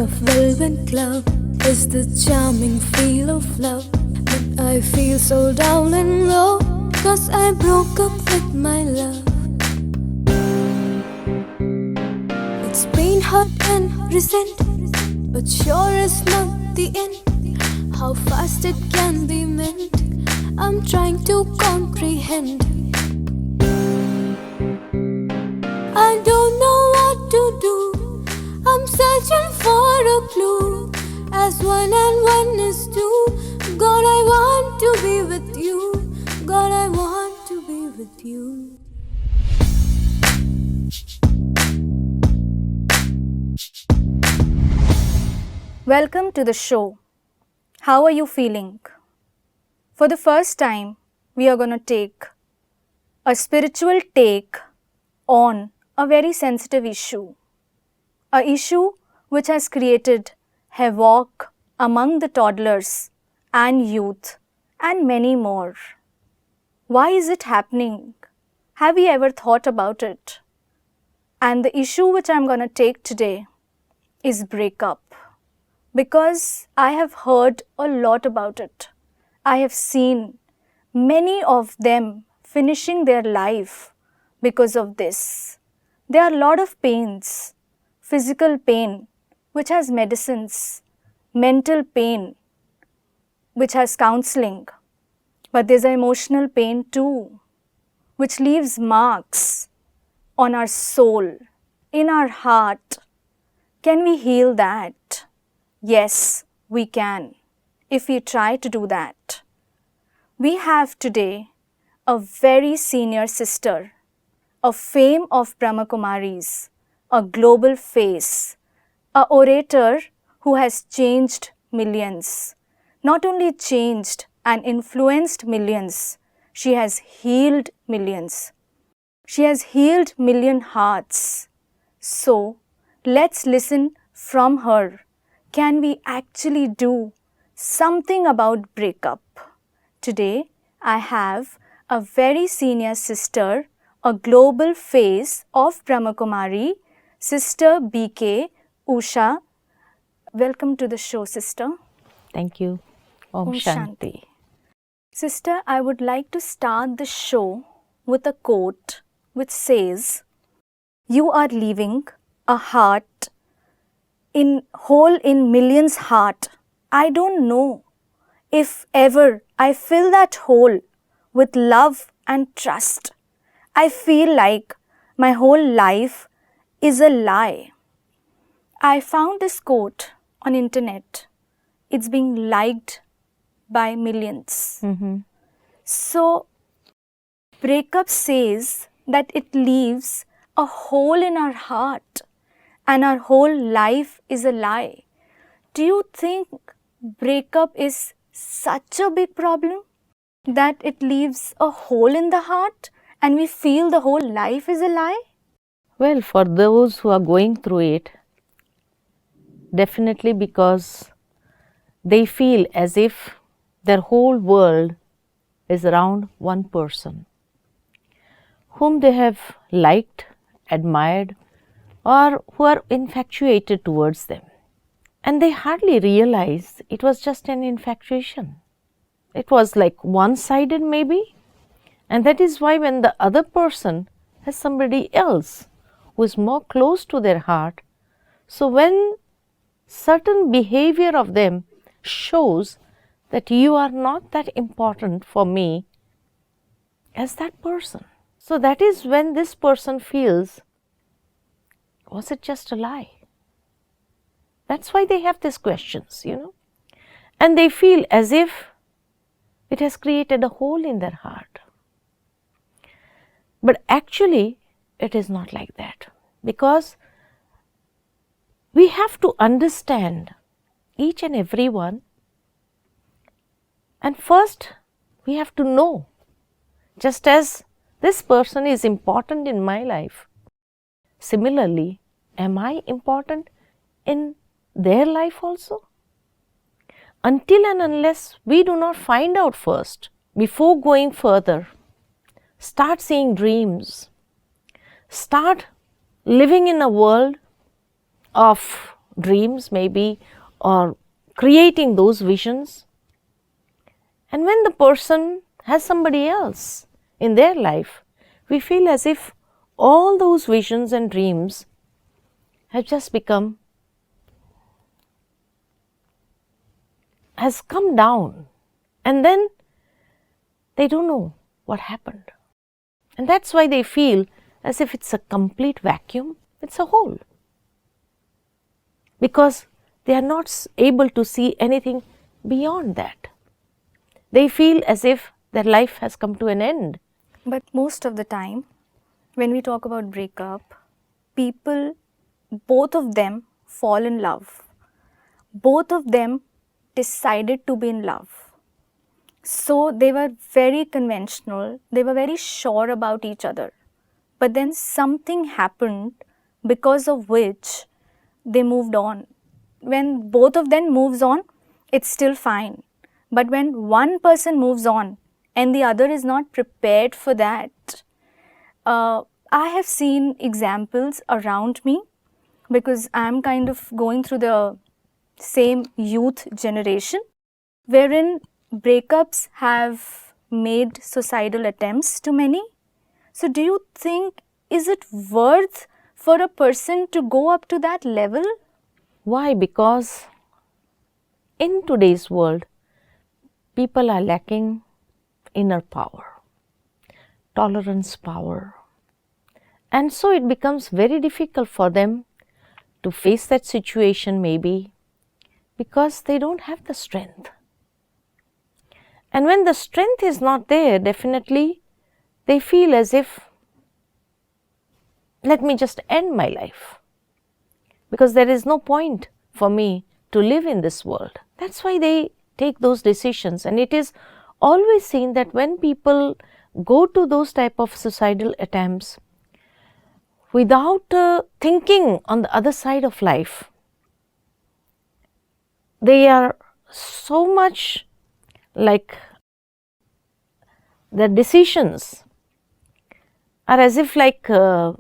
of velvet glove is the charming feel of love. But I feel so down and low, 'cause I broke up with my love. It's been hurt and resent, but sure is not the end. How fast it can be mended, I'm trying to comprehend. I don't know what to do, I'm searching for a clue. As one and one is two, God, I want to be with you. God, I want to be with you. Welcome to the show. How are you feeling? For the first time, we are going to take a spiritual take on a very sensitive issue. A issue which has created havoc among the toddlers and youth and many more. Why is it happening? Have we ever thought about it? And the issue which I'm going to take today is breakup. Because I have heard a lot about it. I have seen many of them finishing their life because of this. There are a lot of pains, physical pain, which has medicines, mental pain, which has counseling. But there's an emotional pain too, which leaves marks on our soul, in our heart. Can we heal that? Yes, we can, if we try to do that. We have today a very senior sister, a fame of Brahma Kumaris, a global face, a orator who has changed millions. Not only changed and influenced millions, she has healed millions. She has healed million hearts. So, let's listen from her. Can we actually do something about breakup? Today, I have a very senior sister, a global face of Brahma Kumari, Sister BK Usha. Welcome to the show, sister. Thank you. Om Shanti. Sister, I would like to start the show with a quote which says, "You are leaving a heart hole in millions' heart. I don't know if ever I fill that hole with love and trust. I feel like my whole life is a lie." I found this quote on internet. It's being liked by millions. So, breakup says that it leaves a hole in our heart. And our whole life is a lie. Do you think breakup is such a big problem that it leaves a hole in the heart and we feel the whole life is a lie? Well, for those who are going through it, definitely because they feel as if their whole world is around one person whom they have liked, admired, or who are infatuated towards them. And they hardly realize it was just an infatuation. It was like one-sided maybe. And that is why when the other person has somebody else who is more close to their heart, so when certain behavior of them shows that you are not that important for me as that person. So that is when this person feels, was it just a lie? That's why they have these questions, And they feel as if it has created a hole in their heart. But actually, it is not like that. Because we have to understand each and every one. And first, we have to know, just as this person is important in my life, similarly, am I important in their life also? Until and unless we do not find out first, before going further, start seeing dreams, start living in a world of dreams maybe, or creating those visions. And when the person has somebody else in their life, we feel as if all those visions and dreams have just has come down, and then they don't know what happened. And that's why they feel as if it's a complete vacuum, it's a hole. Because they are not able to see anything beyond that. They feel as if their life has come to an end. But most of the time, when we talk about breakup, people, both of them fall in love. Both of them decided to be in love. So they were very conventional, they were very sure about each other. But then something happened because of which they moved on. When both of them moves on, it's still fine. But when one person moves on and the other is not prepared for that, I have seen examples around me because I'm kind of going through the same youth generation wherein breakups have made suicidal attempts to many. So do you think, is it worth for a person to go up to that level? Why? Because in today's world, people are lacking inner power, tolerance power. And so it becomes very difficult for them to face that situation maybe because they don't have the strength. And when the strength is not there, definitely they feel as if, let me just end my life, because there is no point for me to live in this world. That's why they take those decisions. And it is always seen that when people go to those type of suicidal attempts without thinking on the other side of life, they are so much like their decisions are as if like a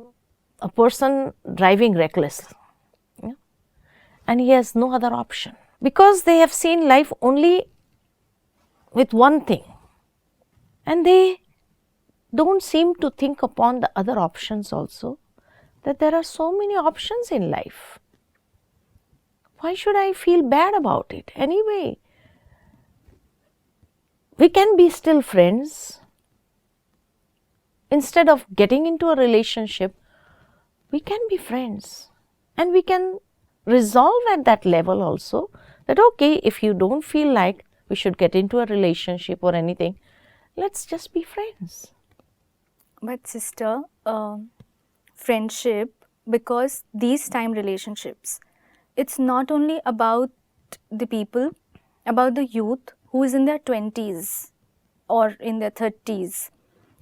person driving reckless, and he has no other option because they have seen life only with one thing and they don't seem to think upon the other options also, that there are so many options in life. Why should I feel bad about it? Anyway, we can be still friends. Instead of getting into a relationship, we can be friends and we can resolve at that level also that okay, if you don't feel like we should get into a relationship or anything, let's just be friends. But sister, friendship, because these time relationships, it's not only about the people, about the youth who is in their 20s or in their 30s.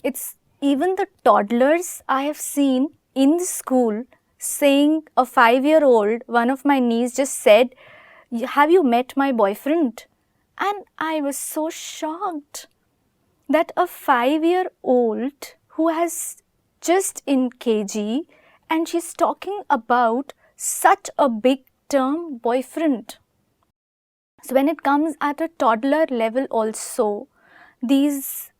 It's even the toddlers I have seen in the school saying, a 5-year-old, one of my niece just said, have you met my boyfriend? And I was so shocked that a 5-year-old who has just in KG and she's talking about such a big term, boyfriend. So when it comes at a toddler level also, these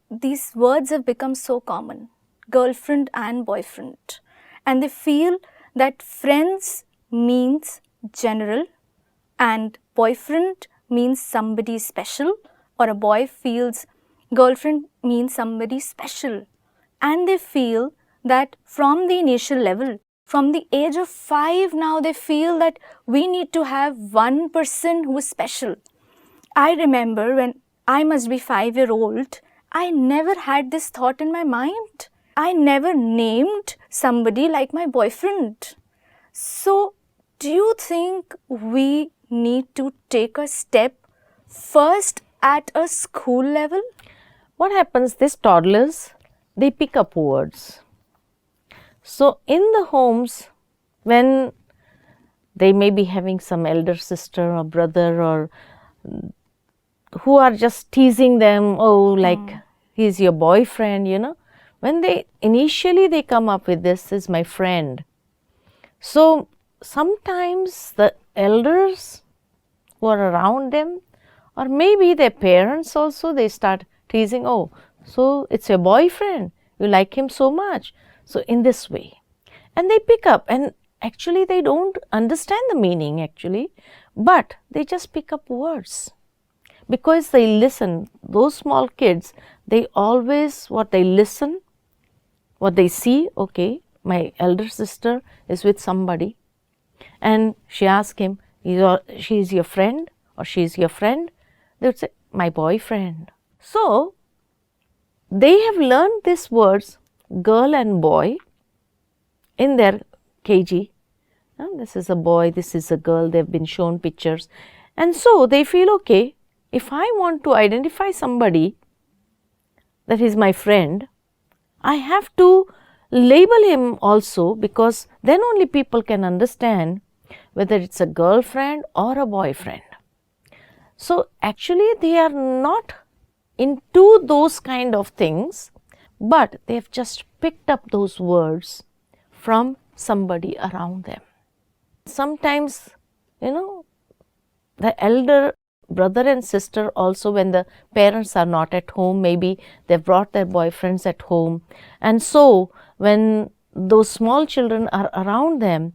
words have become so common, girlfriend and boyfriend. And they feel that friends means general and boyfriend means somebody special, or a boy feels girlfriend means somebody special. And they feel that from the initial level, from the age of 5 now, they feel that we need to have one person who is special. I remember when I must be 5-year-old, I never had this thought in my mind. I never named somebody like my boyfriend. So, do you think we need to take a step first at a school level? What happens, these toddlers, they pick up words. So in the homes, when they may be having some elder sister or brother or who are just teasing them, oh, like he's your boyfriend, when they initially they come up with this is my friend. So sometimes the elders who are around them, or maybe their parents also, they start teasing, oh, so it's your boyfriend, you like him so much. So in this way, and they pick up, and actually they don't understand the meaning actually, but they just pick up words because they listen. Those small kids, they always, what they listen, what they see, okay, my elder sister is with somebody, and she asks him, she's your friend or she's your friend, they would say, my boyfriend. So they have learned these words, girl and boy, in their KG. This is a boy, this is a girl, they've been shown pictures. And so they feel, okay, if I want to identify somebody that is my friend, I have to label him also, because then only people can understand whether it's a girlfriend or a boyfriend. So actually they are not into those kind of things, but they have just picked up those words from somebody around them. Sometimes, the elder brother and sister also, when the parents are not at home, maybe they've brought their boyfriends at home, and so when those small children are around them,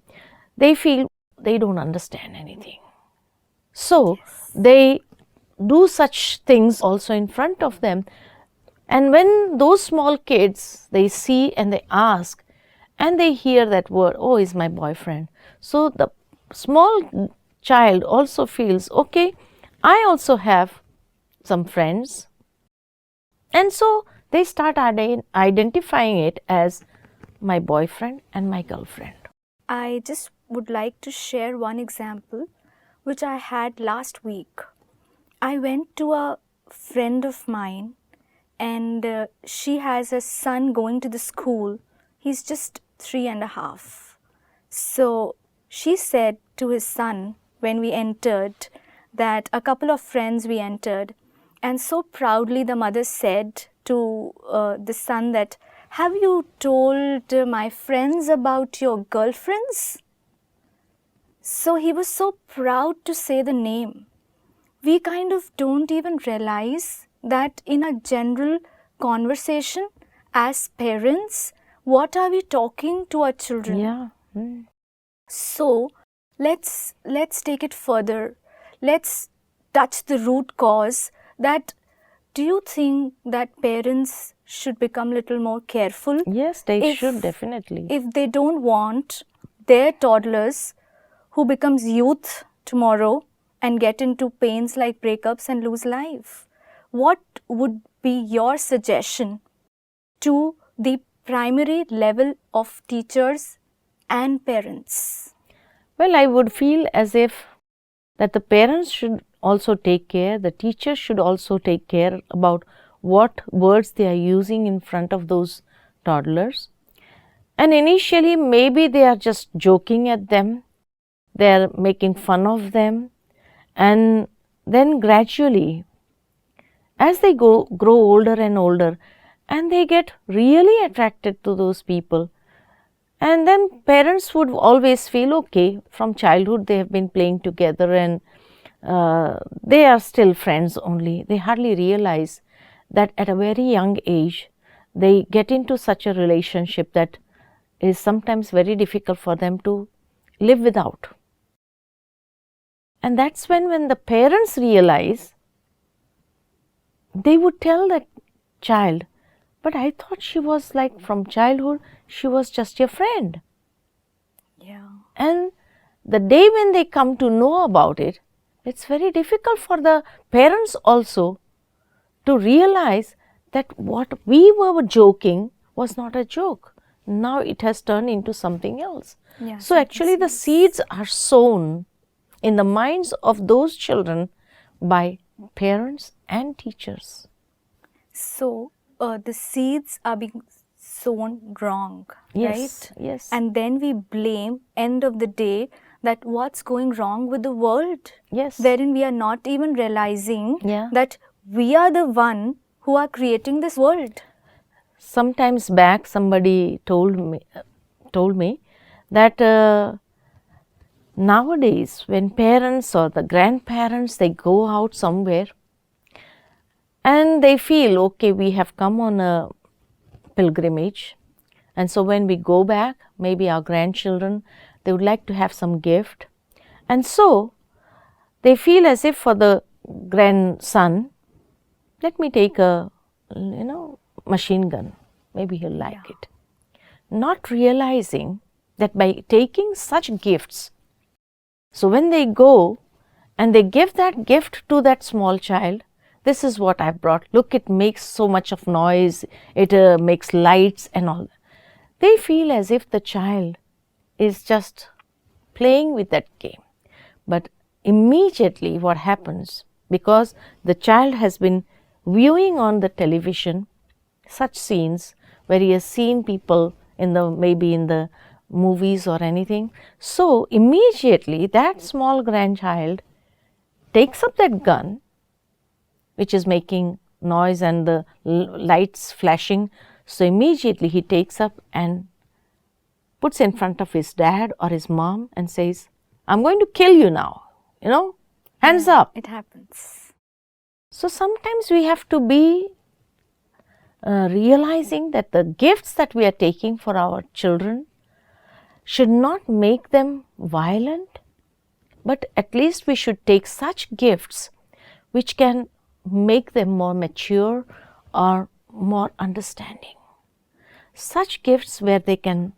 they feel they don't understand anything. So they do such things also in front of them, and when those small kids, they see and they ask and they hear that word, oh, is my boyfriend. So the small child also feels, okay, I also have some friends, and so they start identifying it as my boyfriend and my girlfriend. I just would like to share one example which I had last week. I went to a friend of mine, and she has a son going to the school. He's just 3.5. So she said to his son when we entered that a couple of friends we entered, and so proudly the mother said to the son that, have you told my friends about your girlfriends? So he was so proud to say the name. We kind of don't even realize that in a general conversation as parents, what are we talking to our children? Yeah. So let's take it further. Let's touch the root cause. That, do you think that parents should become a little more careful? Yes, they should, definitely. If they don't want their toddlers who becomes youth tomorrow and get into pains like breakups and lose life, what would be your suggestion to the primary level of teachers and parents? Well, I would feel as if that the parents should also take care, the teachers should also take care about what words they are using in front of those toddlers. And initially, maybe they are just joking at them, they are making fun of them, and then gradually, as they grow older and older, and they get really attracted to those people, and then parents would always feel, okay, from childhood they have been playing together and they are still friends only. They hardly realize that at a very young age, they get into such a relationship that is sometimes very difficult for them to live without. And that's when the parents realize, they would tell that child, but I thought she was like from childhood, she was just your friend. Yeah. And the day when they come to know about it, it's very difficult for the parents also to realize that what we were joking was not a joke. Now it has turned into something else. Yeah, so actually the seeds are sown in the minds of those children by parents and teachers. So the seeds are being sown wrong, Yes, right? yes. And then we blame, end of the day, that what's going wrong with the world. Yes. Wherein we are not even realizing Yeah. that we are the one who are creating this world. Sometimes back somebody told me that nowadays when parents or the grandparents, they go out somewhere and they feel, okay, we have come on a pilgrimage, and so when we go back, maybe our grandchildren, they would like to have some gift, and so they feel as if for the grandson, let me take a machine gun, maybe he'll like it, not realizing that by taking such gifts, so when they go and they give that gift to that small child, this is what I've brought, look, it makes so much of noise, it makes lights and all. They feel as if the child is just playing with that game. But immediately what happens, because the child has been viewing on the television such scenes where he has seen people maybe in the movies or anything, so immediately that small grandchild takes up that gun, which is making noise and the lights flashing, so immediately he takes up and puts in front of his dad or his mom and says, I'm going to kill you now, hands up. It happens. So sometimes we have to be realizing that the gifts that we are taking for our children should not make them violent, but at least we should take such gifts which can make them more mature or more understanding. Such gifts where they can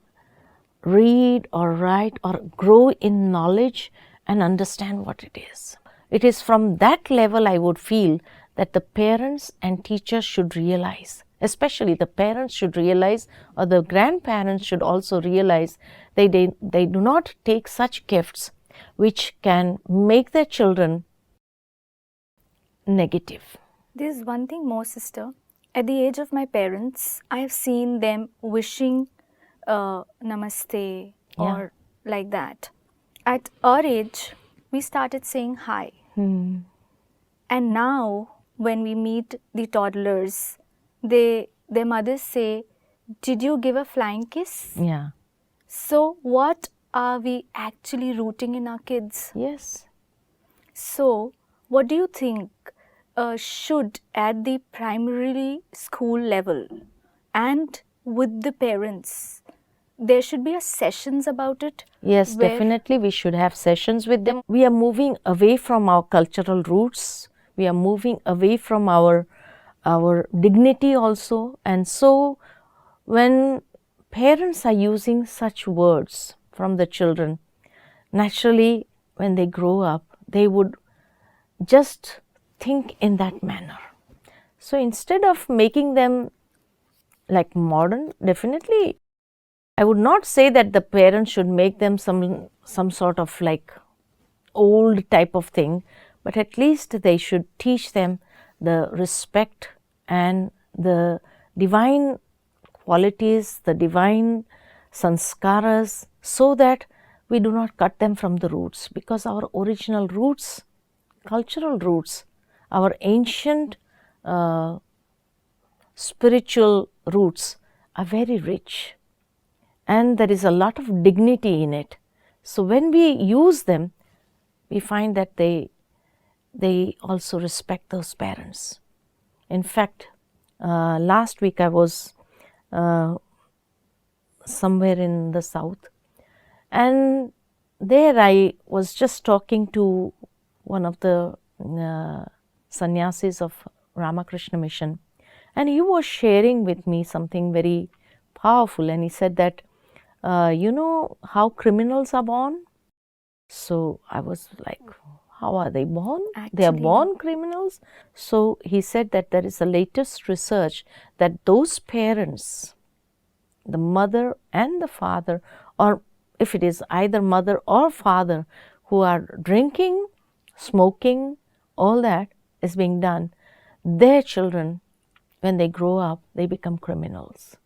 read or write or grow in knowledge and understand what it is. It is from that level I would feel that the parents and teachers should realize, especially the parents should realize, or the grandparents should also realize they do not take such gifts which can make their children negative. There's one thing more, sister. At the age of my parents, I have seen them wishing namaste or like that. At our age, we started saying hi. And now, when we meet the toddlers, their mothers say, did you give a flying kiss? Yeah. So, what are we actually rooting in our kids? Yes. So, what do you think should at the primary school level and with the parents, there should be a sessions about it? Yes, definitely we should have sessions with them. We are moving away from our cultural roots. We are moving away from our dignity also. And so when parents are using such words from the children, naturally when they grow up, they would just think in that manner. So instead of making them like modern, definitely I would not say that the parents should make them some sort of like old type of thing, but at least they should teach them the respect and the divine qualities, the divine sanskaras, so that we do not cut them from the roots, because our original roots, cultural roots, our ancient spiritual roots are very rich and there is a lot of dignity in it. So when we use them, we find that they also respect those parents. In fact, last week I was somewhere in the south, and there I was just talking to one of the sannyasis of Ramakrishna Mission, and he was sharing with me something very powerful, and he said that you know how criminals are born? So I was like, how are they born? They are born criminals. So he said that there is a latest research that those parents, the mother and the father, or if it is either mother or father, who are drinking, smoking, all that is being done, their children, when they grow up, they become criminals.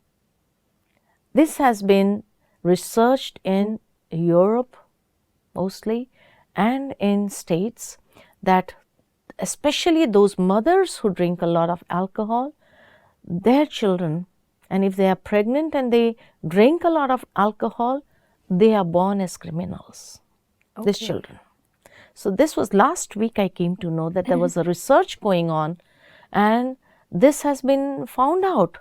This has been researched in Europe mostly and in States, that especially those mothers who drink a lot of alcohol, their children, and if they are pregnant and they drink a lot of alcohol, they are born as criminals. these children. So this was last week I came to know that there was a research going on, and this has been found out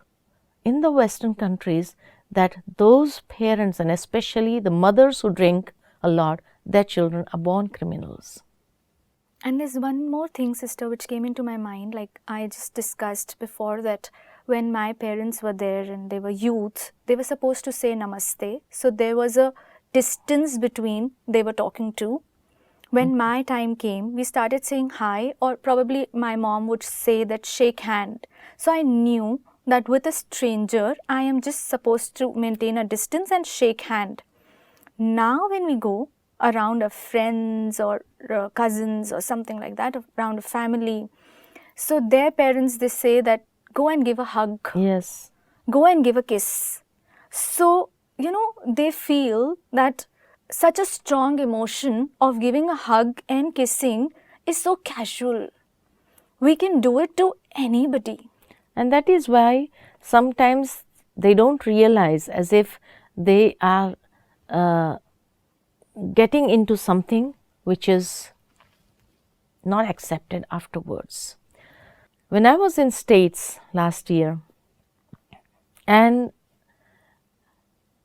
in the Western countries that those parents, and especially the mothers who drink a lot, their children are born criminals. And there's one more thing, sister, which came into my mind. Like I just discussed before, that when my parents were there and they were youth, they were supposed to say namaste. So there was a distance between they were talking to. When my time came, we started saying hi, or probably my mom would say that shake hand. So I knew that with a stranger, I am just supposed to maintain a distance and shake hand. Now when we go around our friends or cousins or something like that, around a family, so their parents, they say that go and give a hug. Yes. Go and give a kiss. So, they feel that such a strong emotion of giving a hug and kissing is so casual. We can do it to anybody. And that is why sometimes they don't realize, as if they are getting into something which is not accepted afterwards. When I was in States last year, and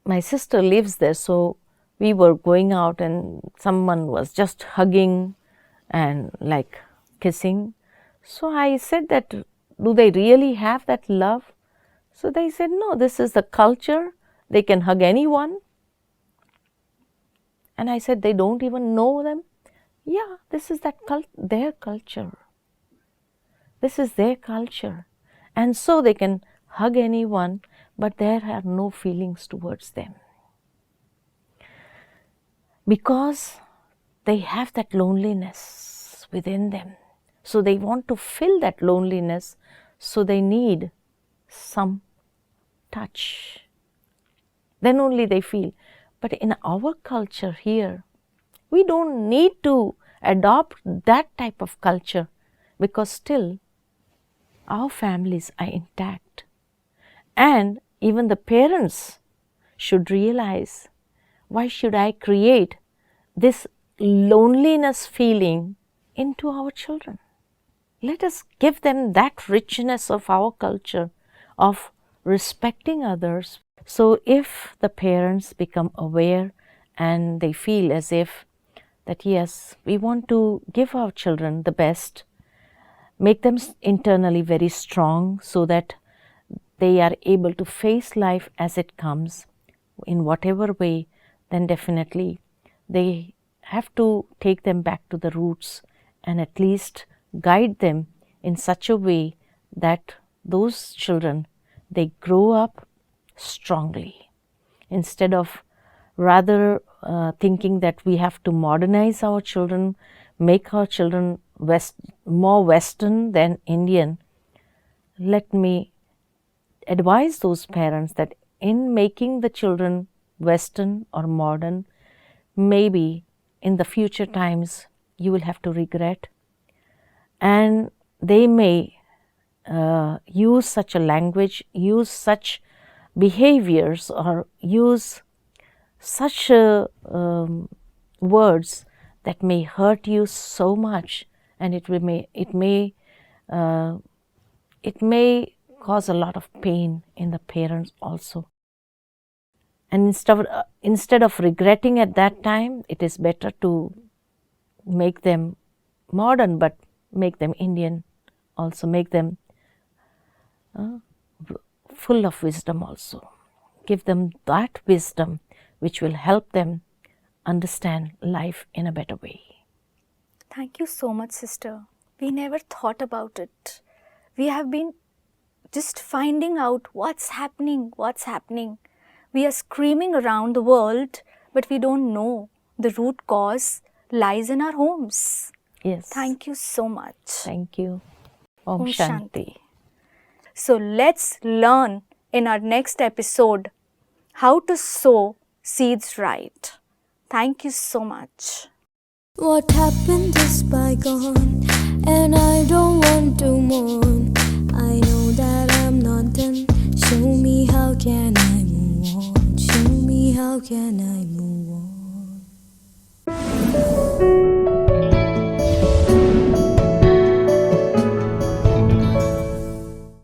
my sister lives there, so we were going out and someone was just hugging and like kissing. So I said that, do they really have that love? So they said, no, this is the culture. They can hug anyone. And I said, they don't even know them? Yeah, this is their culture. This is their culture. And so they can hug anyone, but there are no feelings towards them. Because they have that loneliness within them. So they want to fill that loneliness, so they need some touch. Then only they feel. But in our culture here, we don't need to adopt that type of culture, because still our families are intact. And even the parents should realize, why should I create this loneliness feeling into our children? Let us give them that richness of our culture, of respecting others. So if the parents become aware and they feel as if that, yes, we want to give our children the best, make them internally very strong so that they are able to face life as it comes in whatever way, then definitely they have to take them back to the roots and at least guide them in such a way that those children, they grow up strongly, instead of rather thinking that we have to modernize our children, make our children more Western than Indian. Let me advise those parents that in making the children Western or modern, maybe in the future times you will have to regret, and they may use such a language, use such behaviors, or use such words that may hurt you so much, and it may cause a lot of pain in the parents also. And instead of regretting at that time, it is better to make them modern, but make them Indian also, make them full of wisdom also. Give them that wisdom which will help them understand life in a better way. Thank you so much, sister. We never thought about it. We have been just finding out what's happening. We are screaming around the world, but we don't know the root cause lies in our homes. Yes. Thank you so much. Thank you. Om Shanti. So let's learn in our next episode how to sow seeds right. Thank you so much. What happened is bygone, and I don't want to mourn. I know that I'm not done. Show me how can I move on. Show me how can I move on.